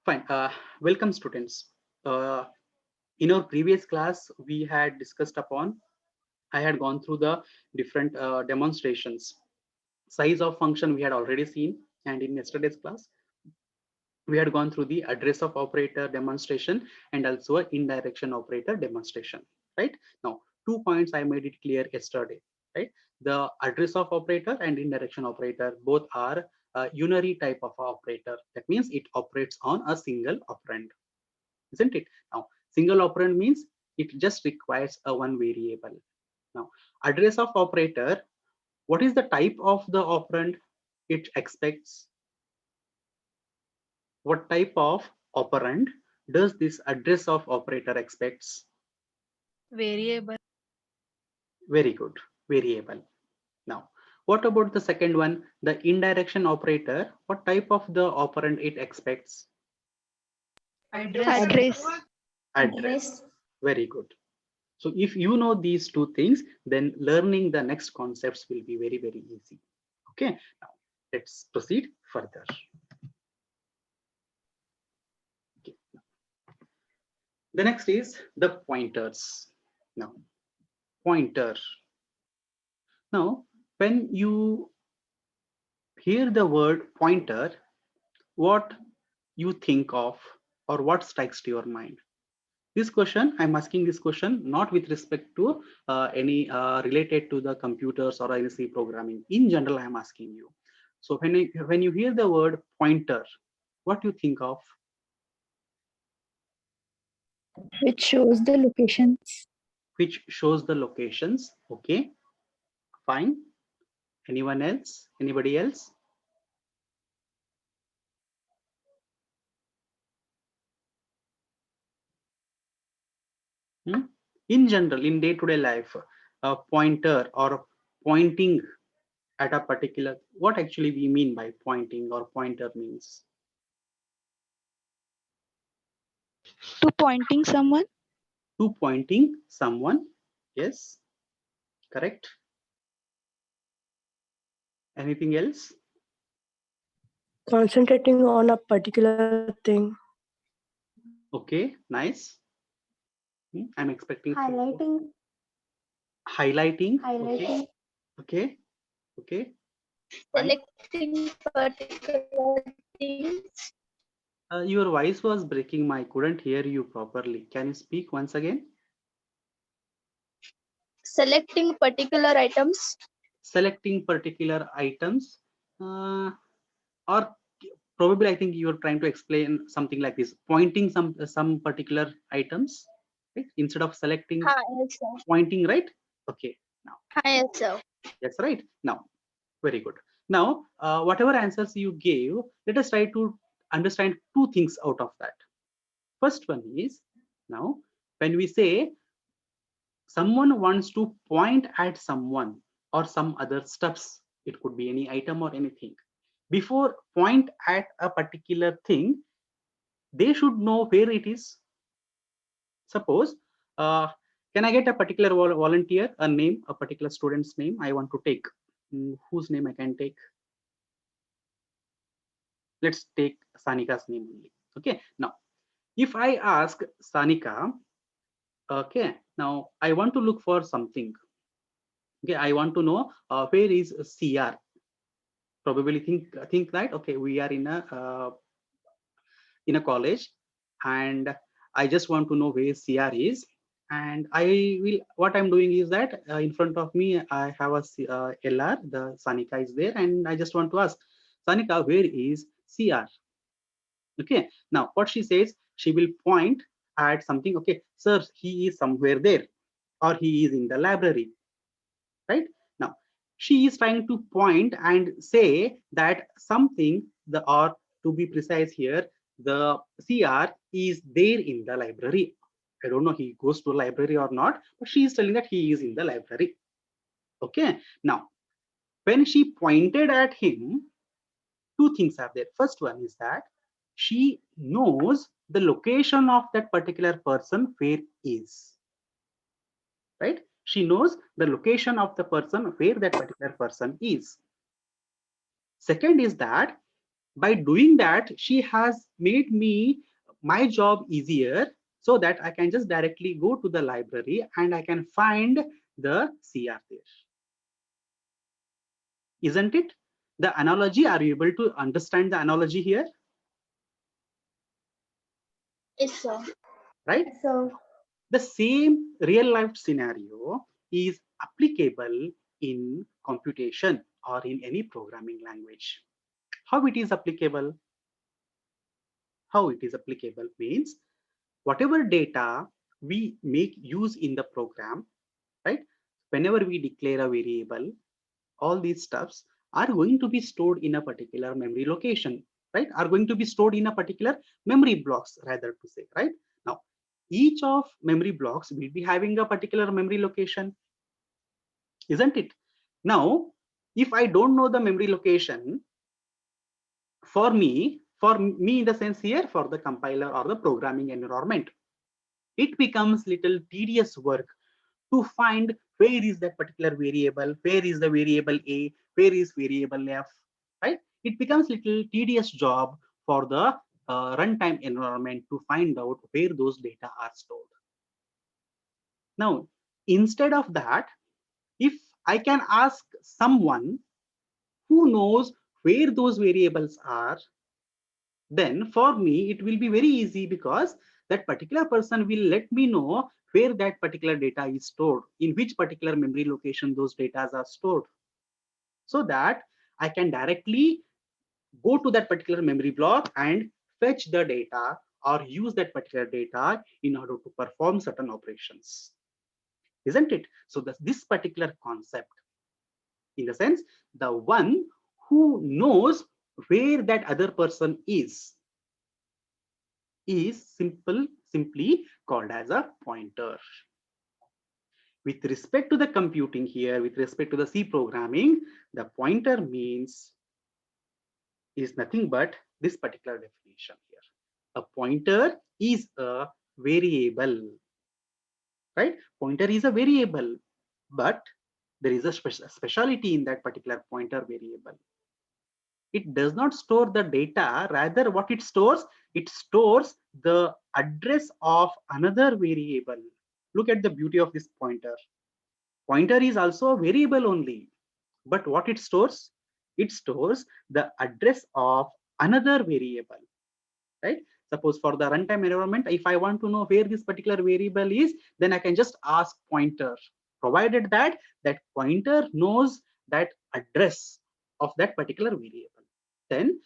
Fine. Welcome, students. Uh, in our previous class, we had discussed upon, I had gone through the different demonstrations. Size of function we had already seen, and in yesterday's class, we had gone through the address of operator demonstration and also a indirection operator demonstration. Right now, 2 points I made it clear yesterday. Right, the address of operator and indirection operator both are a unary type of operator. That means it operates on a single operand, isn't it? Now, single operand means it just requires a one variable. Now, address of operator, what is the type of the operand it expects? What type of operand does this address of operator expects? Variable. Very good, variable. Now, what about the second one, the indirection operator? What type of the operand it expects? Address. Address. Address. Very good. So if you know these two things, then learning the next concepts will be very, very easy. Okay, now let's proceed further. Okay. The next is the pointers. Now, pointer. Now, when you hear the word pointer, what you think of or what strikes to your mind? This question, I'm asking this question not with respect to any related to the computers or any C programming. In general, I'm asking you. So when you hear the word pointer, what do you think of? Which shows the locations. Which shows the locations. Okay, fine. Anyone else? Anybody else? Hmm? In general, in day-to-day life, a pointer or pointing at a particular, what actually we mean by pointing or pointer means? To pointing someone. To pointing someone. Yes, correct. Anything else? Concentrating on a particular thing. Okay, nice. I'm expecting Highlighting. highlighting. Highlighting. Okay, okay. Fine. Selecting particular things. Your voice was breaking. I couldn't hear you properly. Can you speak once again? Selecting particular items. Selecting particular items, or probably I think you're trying to explain something like this: pointing some particular items, right? Instead of selecting, Yes, sir. pointing, right? Okay. Now, Yes, sir. that's right. Now, very good. Now, whatever answers you gave, let us try to understand two things out of that. First one is, now, when we say someone wants to point at someone or some other stuffs, it could be any item or anything. Before point at a particular thing, they should know where it is. Suppose, uh, can I get a particular volunteer, a name, a particular student's name I want to take? Whose name I can take? Let's take Sanika's name only. Okay. Now, if I ask Sanika, okay, now I want to look for something. Okay, I want to know where is CR. Probably think that okay, we are in a college, and I just want to know where CR is. And I will, what I'm doing is that in front of me I have a LR. The Sanika is there, and I just want to ask Sanika, where is CR? Okay, now what she says, she will point at something. Okay, sir, he is somewhere there, or he is in the library, right? Now she is trying to point and say that something, the, or to be precise here, the CR is there in the library. I don't know he goes to library or not, but she is telling that he is in the library. Okay, now when she pointed at him, two things are there. First one is that she knows the location of that particular person where is, right? She knows the location of the person where that particular person is. Second is that By doing that, she has made my job easier, so that I can just directly go to the library and I can find the CR there. Isn't it? The analogy, are you able to understand the analogy here? Yes, sir. Right? So, The same real life scenario is applicable in computation or in any programming language. How it is applicable? How it is applicable means, whatever data we make use in the program, right? Whenever we declare a variable, all these stuffs are going to be stored in a particular memory location, right? Are going to be stored in a particular memory blocks, rather to say, right? Now, each of memory blocks will be having a particular memory location, isn't it? Now, if I don't know the memory location, for me in the sense here, for the compiler or the programming environment, it becomes little tedious work to find where is that particular variable, where is the variable A, where is variable F, right? It becomes little tedious job for the runtime environment to find out where those data are stored. Now, instead of that, if I can ask someone who knows where those variables are, then for me it will be very easy, because that particular person will let me know where that particular data is stored, in which particular memory location those data are stored, so that I can directly go to that particular memory block and fetch the data or use that particular data in order to perform certain operations, isn't it? So this particular concept, in the sense, the one who knows where that other person is simply called as a pointer. With respect to the computing here, with respect to the C programming, the pointer means is nothing but this particular definition here. A pointer is a variable, right? Pointer is a variable, but there is a speciality in that particular pointer variable. It does not store the data, rather what it stores the address of another variable. Look at the beauty of this pointer. Pointer is also a variable only, but what it stores the address of another variable, right? Suppose for the runtime environment, if I want to know where this particular variable is, then I can just ask pointer, provided that that pointer knows that address of that particular variable. Then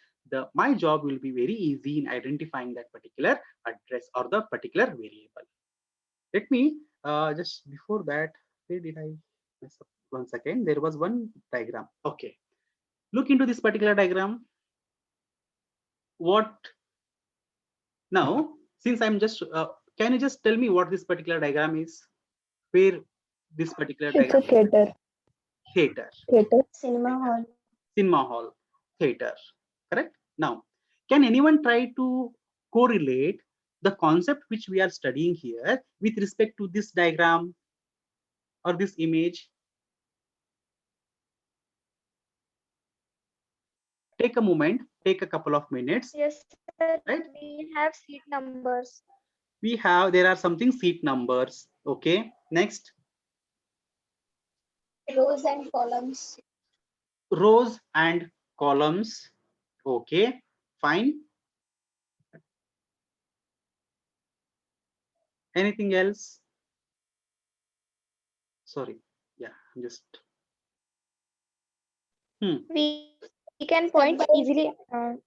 my job will be very easy in identifying that particular address or the particular variable. Let me just before that, where did I mess up? One second, there was one diagram. Okay, look into this particular diagram. What now, since I'm just can you just tell me what this particular diagram is, where this particular It's a diagram? theater. Theater, cinema hall. cinema hall, theater, correct? Now, can anyone try to correlate the concept which we are studying here with respect to this diagram or this image? Take a moment, take a couple of minutes. Yes, sir. Right? We have seat numbers. There are something seat numbers. Okay, next, Rows and columns. rows and columns. Okay, fine. Anything else? Sorry, yeah, I'm just We can point easily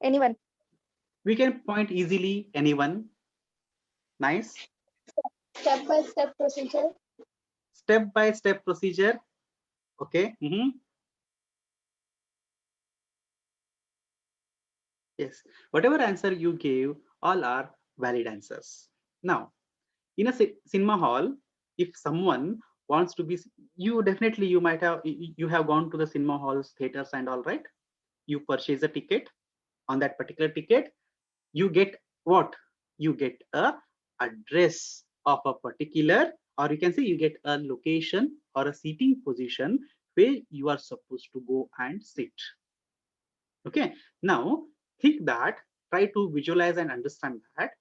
anyone. we can point easily anyone. Nice. Step by step procedure. Step by step procedure. Okay. Yes, whatever answer you gave, all are valid answers. Now, in a cinema hall, if someone wants to be, you might have, you have gone to the cinema halls, theaters and all, right? You purchase a ticket. On that particular ticket, you get what? You get a address of a particular, or you can say you get a location or a seating position where you are supposed to go and sit. Okay. Now, think that, try to visualize and understand that.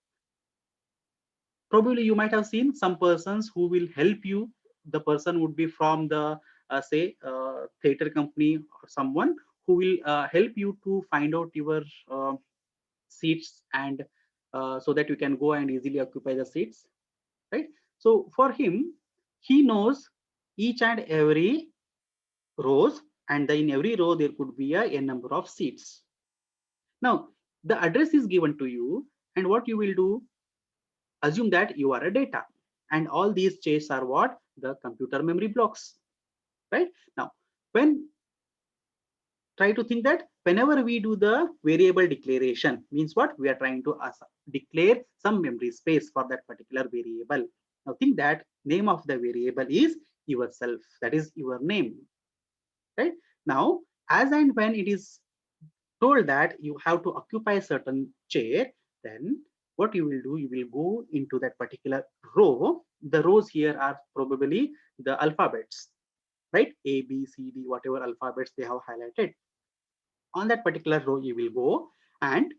Probably you might have seen some persons who will help you. The person would be from the say theater company, or someone who will help you to find out your seats, and so that you can go and easily occupy the seats, right? So for him, he knows each and every rows, and in every row there could be a n number of seats. Now the address is given to you, and what you will do, assume that you are a data, and all these chairs are what? The computer memory blocks, right? Now when, try to think that whenever we do the variable declaration, means what? We are trying to declare some memory space for that particular variable. Now think that name of the variable is yourself, that is your name, right? Now as and when it is told that you have to occupy a certain chair, then what you will do, you will go into that particular row. The rows here are probably the alphabets, right? A, B, C, D, whatever alphabets they have highlighted. On that particular row you will go, and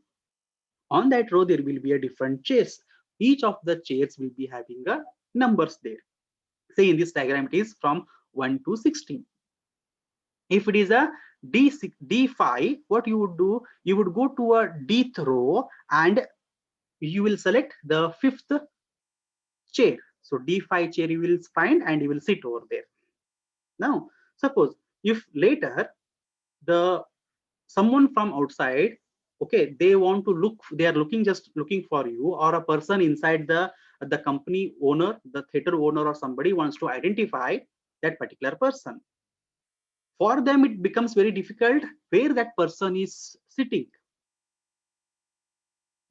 on that row there will be a different chairs. Each of the chairs will be having a numbers there. Say in this diagram it is from 1 to 16. If it is a D6, D5, what you would do, you would go to a Dth row and you will select the 5th chair. So D5 chair you will find, and you will sit over there. Now suppose if later the someone from outside, okay, they want to look, they are looking, just looking for you, or a person inside the company owner, the theater owner, or somebody wants to identify that particular person. For them it becomes very difficult where that person is sitting,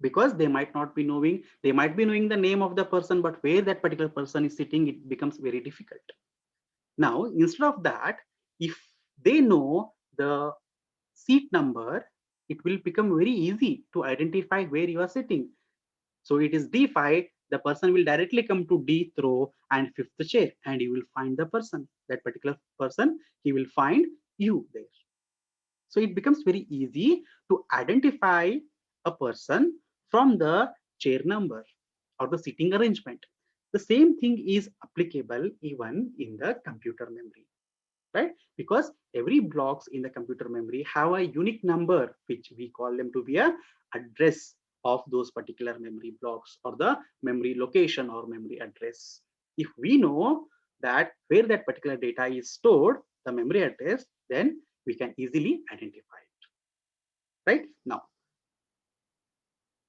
because they might not be knowing, they might be knowing the name of the person, but where that particular person is sitting, it becomes very difficult. Now instead of that, if they know the seat number, it will become very easy to identify where you are sitting. So it is D5, the person will directly come to D row and 5th chair, and you will find the person, that particular person, he will find you there. So it becomes very easy to identify a person from the chair number or the seating arrangement. The same thing is applicable even in the computer memory, right? Because every blocks in the computer memory have a unique number, which we call them to be a address of those particular memory blocks, or the memory location or memory address. If we know that where that particular data is stored, the memory address, then we can easily identify it, right? Now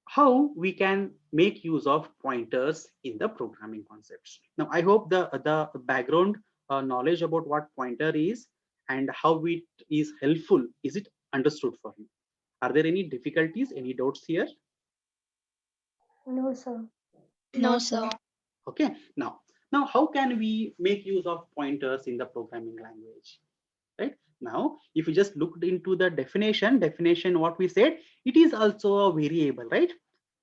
how we can make use of pointers in the programming concepts. Now I hope the background knowledge about what pointer is and how it is helpful, is it understood for you? Are there any difficulties, any doubts here? No, sir. No, sir. Okay, now how can we make use of pointers in the programming language, right? Now if you just looked into the definition, what we said, it is also a variable, right?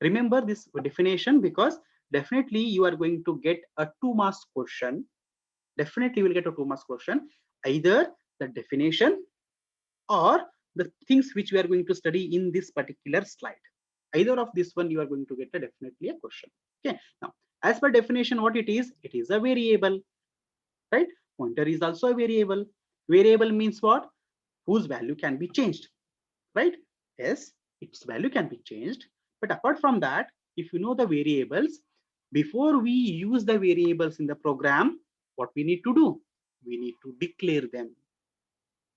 Remember this definition, because definitely you are going to get a 2 marks question. Definitely you will get a 2 marks question, either the definition or the things which we are going to study in this particular slide. Either of this one you are going to get definitely a question. Okay, now as per definition, what it is a variable, right? Pointer is also a variable. Variable means what? Whose value can be changed, right? Yes, its value can be changed, but apart from that, if you know the variables, before we use the variables in the program, what we need to do, we need to declare them,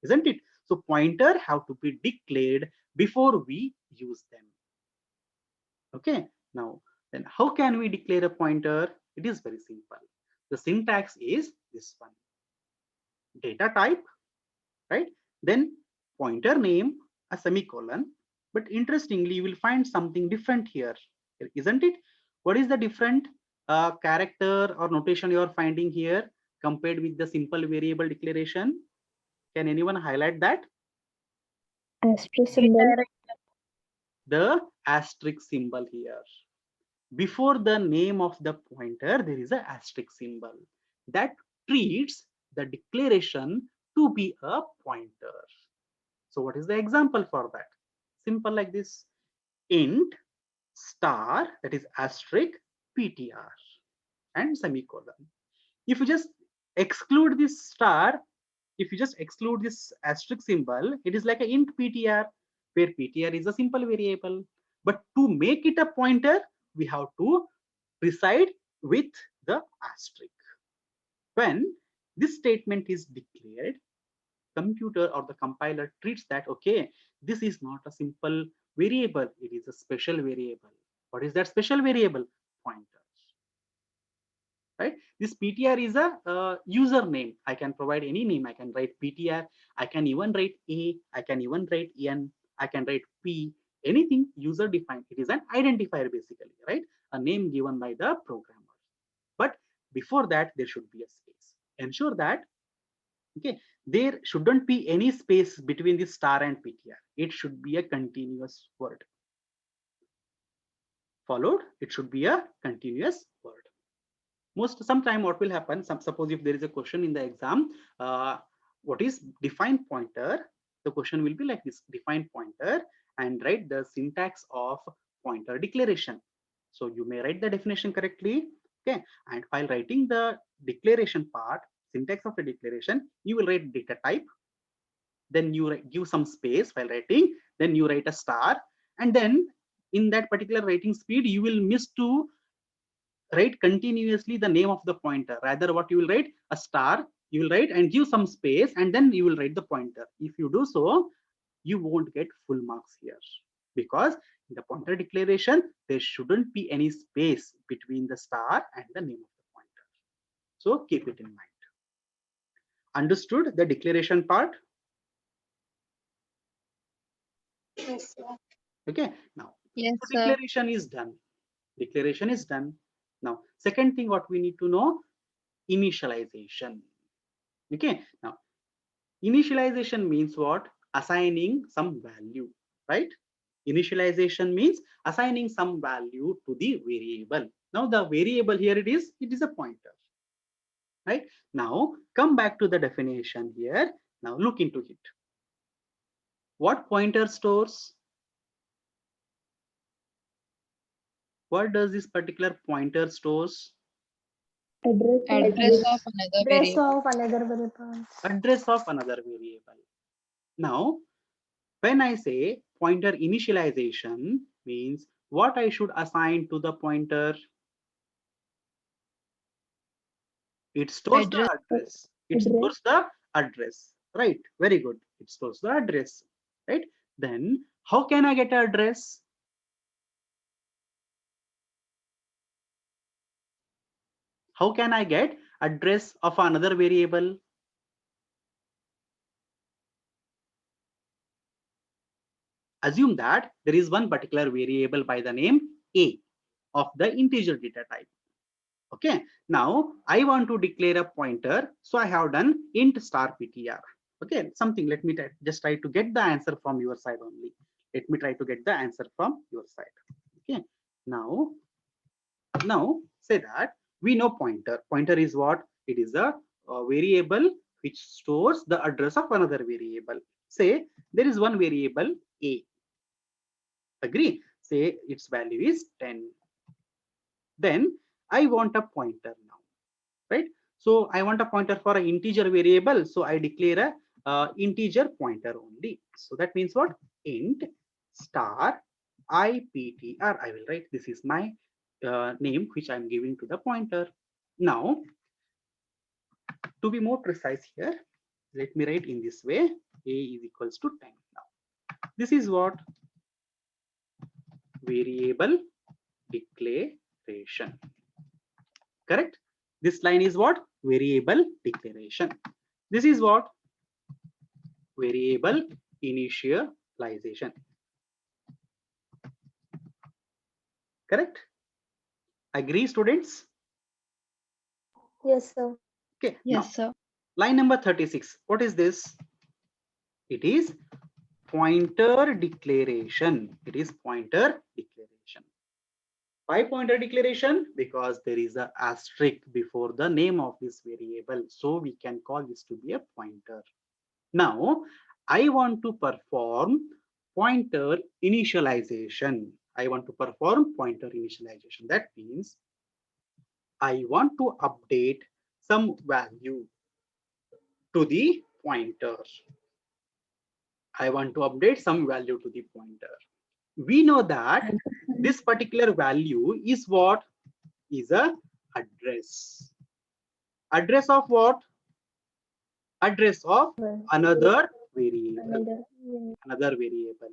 isn't it? So pointer have to be declared before we use them. Okay, now then how can we declare a pointer? It is very simple. The syntax is this one: data type, right? Then pointer name, a semicolon. But interestingly, you will find something different here, isn't it? What is the different character or notation you are finding here compared with the simple variable declaration? Can anyone highlight that? Asterisk symbol. The asterisk symbol here. Before the name of the pointer, there is an asterisk symbol that treats the declaration to be a pointer. So what is the example for that? simple like this: int star, that is asterisk ptr and semicolon. If you just exclude this star, if you just exclude this asterisk symbol, it is like an int ptr, where ptr is a simple variable. But to make it a pointer, we have to preside with the asterisk. When this statement is declared, computer or the compiler treats that, okay, this is not a simple variable, it is a special variable. What is that special variable? Pointer. Right? This ptr is a username. I can provide any name. I can write ptr, I can even write a, I can even write n, I can write p, anything user defined. It is an identifier basically, right? A name given by the programmer. But before that, there should be a space. Ensure that, okay, there shouldn't be any space between the star and ptr. It should be a continuous word. Followed, it should be a continuous word. Sometime what will happen, suppose if there is a question in the exam, what is defined pointer, the question will be like this: defined pointer, and write the syntax of pointer declaration. So you may write the definition correctly, okay, and while writing the declaration part, syntax of the declaration, you will write data type, then you give some space while writing, then you write a star, and then in that particular writing speed, you will miss to write continuously the name of the pointer. Rather, what you will write, a star, you will write and give some space, and then you will write the pointer. If you do so, you won't get full marks here, because in the pointer declaration, there shouldn't be any space between the star and the name of the pointer. So keep it in mind. Understood the declaration part? Yes, sir. Okay, now Yes, so sir. declaration is done. Declaration is done. Now, second thing what we need to know, initialization. Okay, now initialization means what? Assigning some value, right? Initialization means assigning some value to the variable. Now the variable here it is a pointer, right? Now come back to the definition here. Now look into it. What pointer stores? What does this particular pointer stores? Address of another Address variable. of another variable. Address of another variable. Now, when I say pointer initialization, means what I should assign to the pointer? It stores the Address. address. It stores the address, right? Very good. It stores the address, right? Then how can I get an address? How can I get address of another variable? Assume that there is one particular variable by the name a of the integer data type. Okay, now I want to declare a pointer, so I have done int star ptr. Okay, something, let me just try to get the answer from your side only. Let me try to get the answer from your side. Okay, now say that we know pointer. Pointer is what? It is a variable which stores the address of another variable. Say there is one variable a. Agree? Say its value is 10. Then I want a pointer now, right? So I want a pointer for an integer variable. So I declare a integer pointer only. So that means what? Int star iptr. I will write, this is my name which I'm giving to the pointer. Now, to be more precise here, let me write in this way: a is equals to 10. Now, this is what? Variable declaration. Correct? This line is what? Variable declaration. This is what? Variable initialization. Correct? Agree, students? Yes, sir. Okay. Yes, now, sir. line number 36. What is this? It is pointer declaration. It is pointer declaration. Why pointer declaration? Because there is a asterisk before the name of this variable. So we can call this to be a pointer. Now, I want to perform pointer initialization. I want to perform pointer initialization. That means I want to update some value to the pointer. I want to update some value to the pointer. We know that this particular value is what? Is a address. Address of what? Address of another variable. Another variable.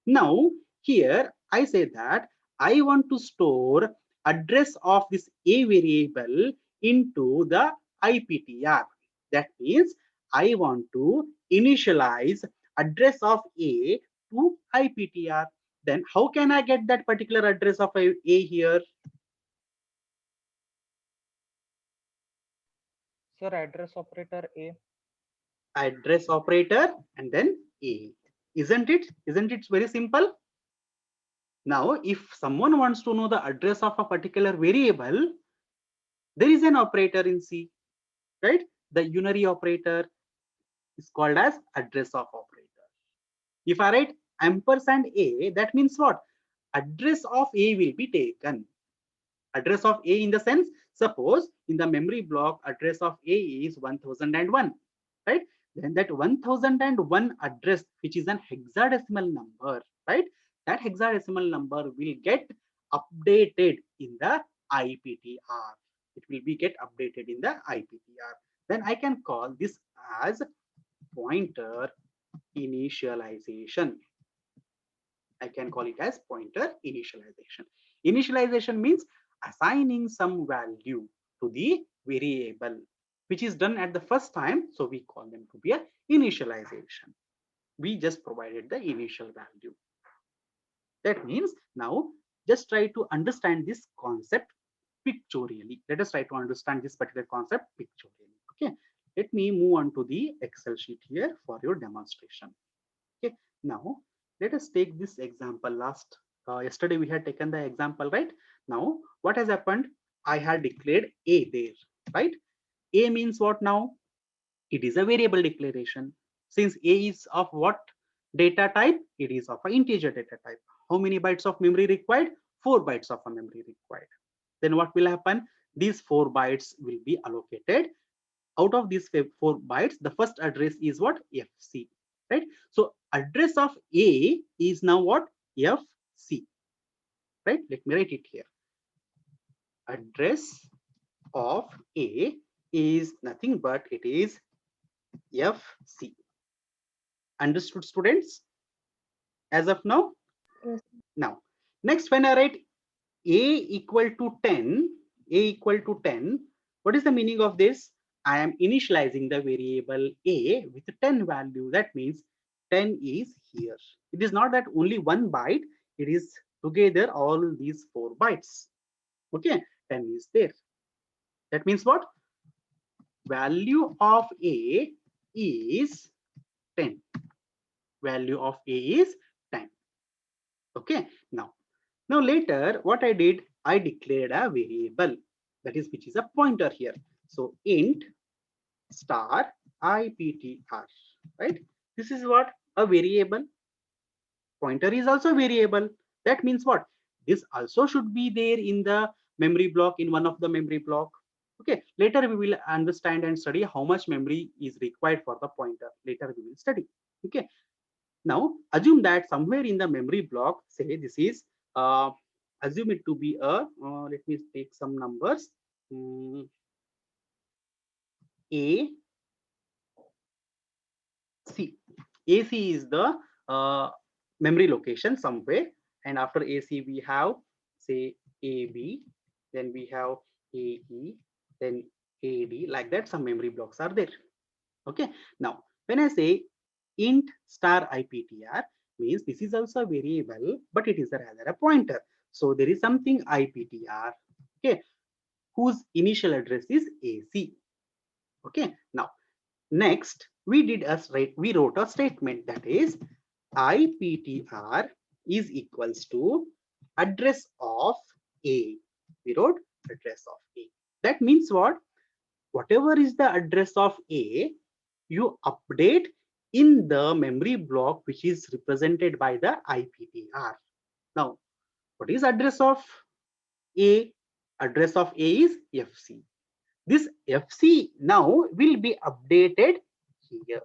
Now here I say that I want to store address of this a variable into the IPTR. That means I want to initialize address of a to IPTR. Then how can I get that particular address of a here? Sir, address operator A. Address operator and then a. Isn't it? Isn't it very simple? Now, if someone wants to know the address of a particular variable, there is an operator in C, right? The unary operator is called as address of operator. If I write ampersand A, that means what? Address of A will be taken. Address of A in the sense, suppose in the memory block, address of A is 1001, right? Then that 1001 address, which is an hexadecimal number, right? That hexadecimal number will get updated in the IPTR. It will be get updated in the IPTR. Then I can call this as pointer initialization. I can call it as pointer initialization. Initialization means assigning some value to the variable, which is done at the first time. So we call them to be a initialization. We just provided the initial value. That means now just try to understand this concept pictorially. Let us try to understand this particular concept pictorially. Okay, let me move on to the Excel sheet here for your demonstration. Okay, now let us take this example. Yesterday we had taken the example, right? Now what has happened? I had declared a there, right? A means what now? It is a variable declaration. Since a is of what data type? It is of an integer data type. How many bytes of memory required? 4 bytes of a memory required. Then what will happen? These 4 bytes will be allocated. Out of these 4 bytes, the first address is what? FC, right? So address of A is now what? FC, right? Let me write it here. Address of A is nothing but it is FC. Understood, students? As of now? Yes. Now, next when I write A equal to 10, A equal to 10, what is the meaning of this? I am initializing the variable A with 10 value. That means 10 is here. It is not that only 1 byte, it is together all these 4 bytes. Okay, 10 is there. That means what? Value of A is 10. Value of A is 10. Okay, now later what I did, I declared a variable, that is which is a pointer here. So int star IPTR, right? This is what? A variable. Pointer is also variable. That means what? This also should be there in the memory block, in one of the memory block. Okay, later we will understand and study how much memory is required for the pointer. Later we will study. Okay, now assume that somewhere in the memory block, say this is assume it to be a let me take some numbers. AC. AC is the memory location somewhere, and after AC we have say AB, then we have AE, then AD, like that some memory blocks are there. Okay, now when I say int star IPTR, means this is also a variable, but it is rather a pointer. So there is something IPTR, okay, whose initial address is AC. Okay, now next we wrote a statement, that is IPTR is equals to address of A. We wrote address of A. That means what? Whatever is the address of A, you update in the memory block which is represented by the IPTR. Now, what is address of A? Address of A is FC. This FC now will be updated here.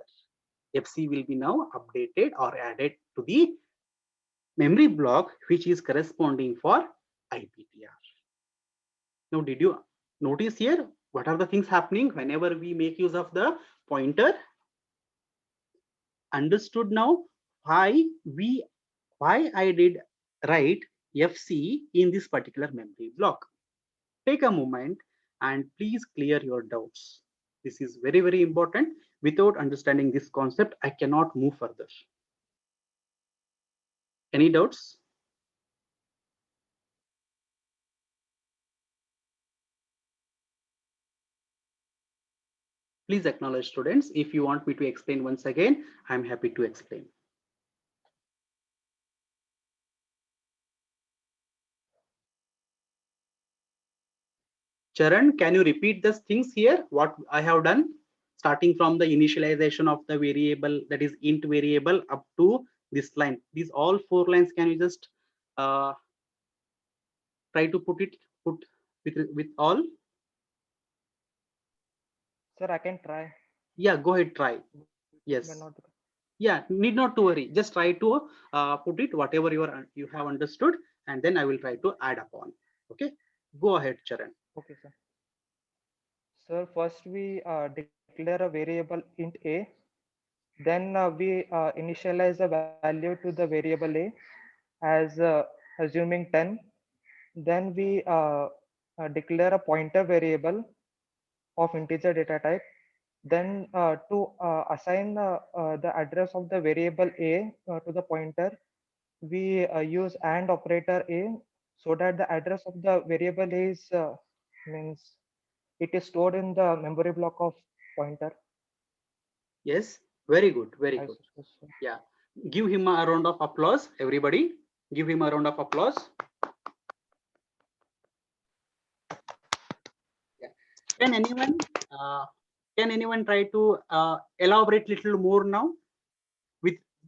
FC will be now updated or added to the memory block which is corresponding for IPTR. Now, did you notice here what are the things happening whenever we make use of the pointer? Understood now why I did write FC in this particular memory block. Take a moment and please clear your doubts. This is very, very important. Without understanding this concept, I cannot move further. Any doubts? Please acknowledge, students. If you want me to explain once again, I'm happy to explain. Charan, can you repeat these things here? What I have done, starting from the initialization of the variable, that is int variable, up to this line. These all 4 lines, can you just try to put with all? Sir, I can try. Yeah, go ahead, try. Yes. But not Yeah, need not to worry. Just try to put it whatever you have understood, and then I will try to add upon. Okay, go ahead, Charan. okay, sir. Sir, first we declare a variable int a. Then we initialize the value to the variable a as assuming 10. Then we declare a pointer variable of integer data type. Then to assign the address of the variable a to the pointer, we use AND operator a, so that the address of the variable is means it is stored in the memory block of pointer. Yes, very good, very I good. suppose so. Yeah, give him a round of applause, everybody. Give him a round of applause. Yeah. Can anyone try to elaborate little more now?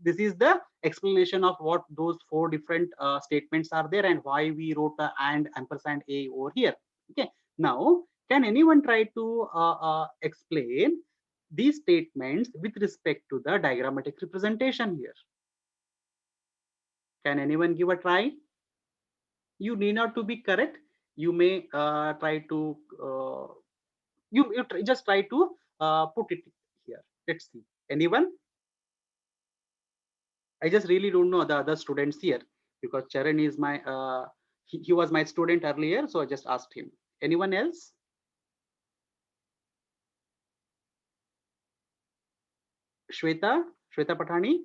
This is the explanation of what those 4 different statements are there and why we wrote the and ampersand a over here. Okay, now can anyone try to explain these statements with respect to the diagrammatic representation here? Can anyone give a try? You need not to be correct. You may try to just try to put it here. Let's see. Anyone? I just really don't know the other students here, because Charan is my he was my student earlier, so I just asked him. Anyone else? Shweta Patani,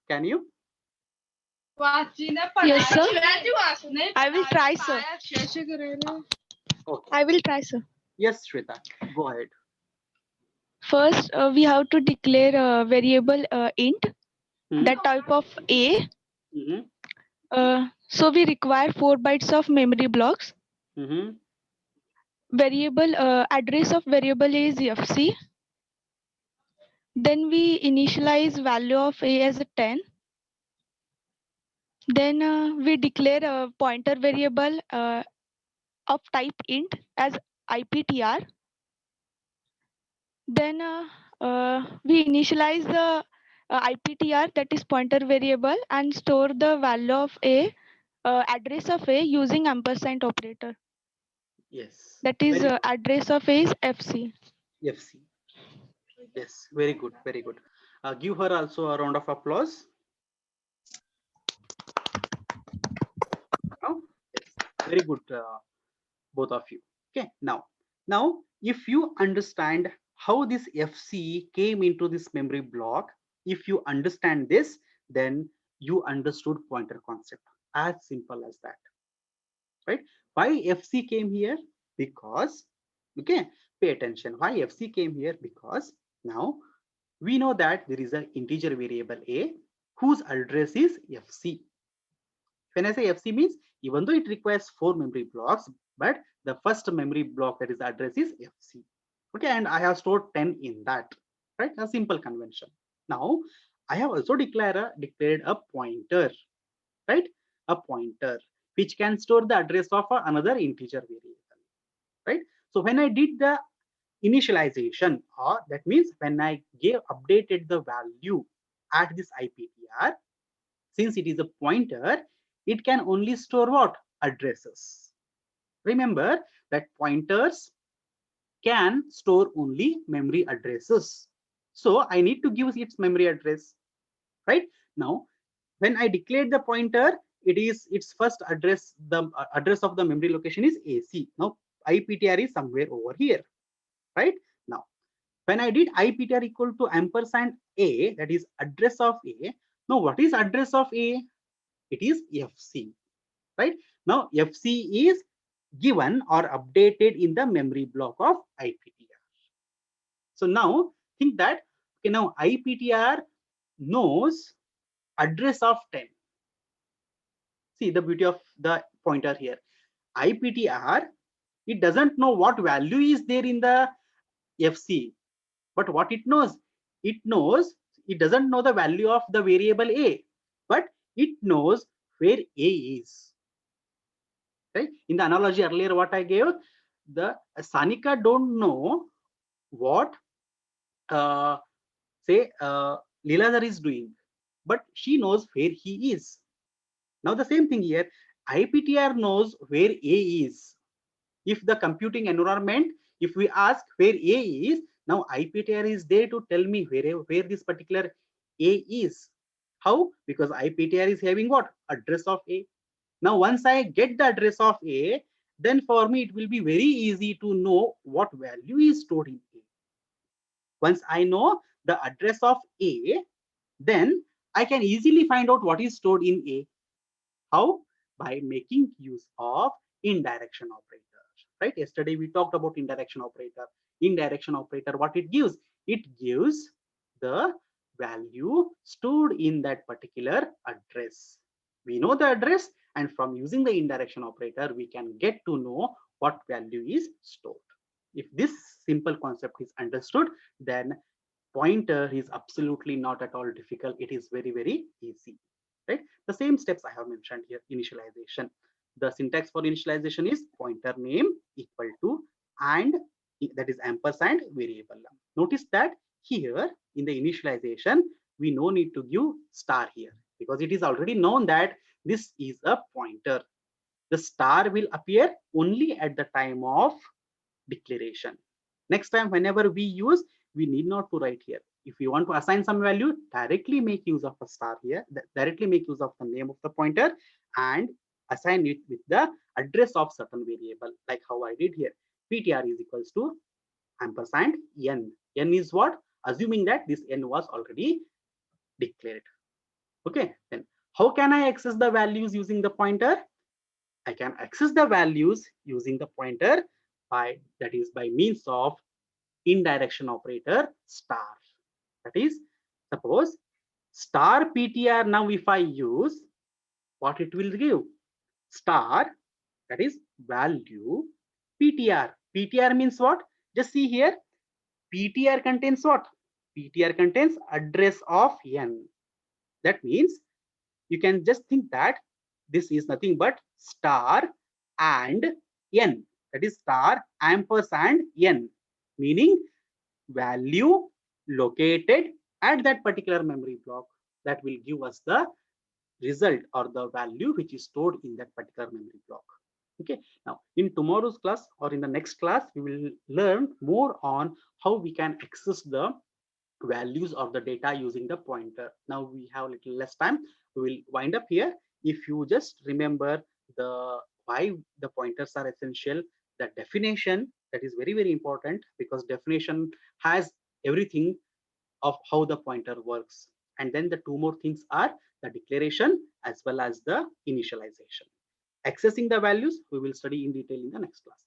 can you? Yes, sir. I will try, sir. Okay. I will try, sir. Yes, Shweta, go ahead. First, we have to declare a variable int, Hmm. that type of a. Mhm. So we require 4 bytes of memory blocks. Mhm. Variable address of variable is FC. Then we initialize value of a as a 10. Then we declare a pointer variable of type int as IPTR. Then we initialize the IPTR, that is pointer variable, and store the value of a address of a using ampersand operator. Yes. That is Very good. address of a is FC. FC. Yes, very good, very good. Give her also a round of applause. Oh, yes, very good, both of you. Okay, now if you understand how this FC came into this memory block, if you understand this, then you understood pointer concept. As simple as that, right? Why FC came here? Because, okay, pay attention. Why FC came here? Because now we know that there is an integer variable a whose address is FC. When I say FC means, even though it requires 4 memory blocks, but the first memory block, that is the address, is FC. Okay, and I have stored 10 in that, right? A simple convention. Now I have also declared a pointer, right? A pointer which can store the address of another integer variable, right? So when I did the initialization, or that means when I updated the value at this IPTR, since it is a pointer, it can only store what? Addresses. Remember that pointers can store only memory addresses. So I need to give its memory address, right? Now, when I declared the pointer, its first address, the address of the memory location is AC. Now IPTR is somewhere over here, right? Now, when I did IPTR equal to ampersand A, that is address of A. Now, what is address of A? It is FC, right? Now, FC is given or updated in the memory block of IPTR. So now think that, okay, now IPTR knows address of 10. See the beauty of the pointer here. IPTR, it doesn't know what value is there in the FC, but what it knows, it doesn't know the value of the variable A, but it knows where A is. Right? In the analogy earlier, what I gave, the Sanika don't know what Leeladhar is doing, but she knows where he is. Now the same thing here, IPTR knows where A is. If the computing environment, if we ask where A is, now IPTR is there to tell me where this particular A is. How? Because IPTR is having what? Address of A. Now once I get the address of A, then for me it will be very easy to know what value is stored in A. Once I know the address of A, then I can easily find out what is stored in A. How? By making use of indirection operator, right? Yesterday we talked about indirection operator. Indirection operator, what it gives? It gives the value stored in that particular address. We know the address, and from using the indirection operator, we can get to know what value is stored. If this simple concept is understood, then pointer is absolutely not at all difficult. It is very, very easy, right? The same steps I have mentioned here. Initialization. The syntax for initialization is pointer name equal to, and that is ampersand variable. Notice that here in the initialization, we no need to give star here because it is already known that this is a pointer. The star will appear only at the time of declaration. Next time, whenever we use, we need not to write here. If you want to assign some value, directly make use of a star here, directly make use of the name of the pointer and assign it with the address of certain variable, like how I did here. PTR is equals to ampersand n. N is what? Assuming that this n was already declared. Okay, then how can I access the values using the pointer? I can access the values using the pointer by means of indirection operator star. That is, suppose star PTR. Now if I use, what it will give? Star, that is value PTR. PTR means what? Just see here. PTR contains what? PTR contains address of n. That means you can just think that this is nothing but star and n. That is star ampersand n, meaning value located at that particular memory block that will give us the result or the value which is stored in that particular memory block. Okay, now in tomorrow's class or in the next class, we will learn more on how we can access the values of the data using the pointer. Now we have a little less time. We will wind up here. If you just remember the why the pointers are essential, the definition, that is very, very important, because definition has everything of how the pointer works. And then the two more things are the declaration as well as the initialization. Accessing the values, we will study in detail in the next class.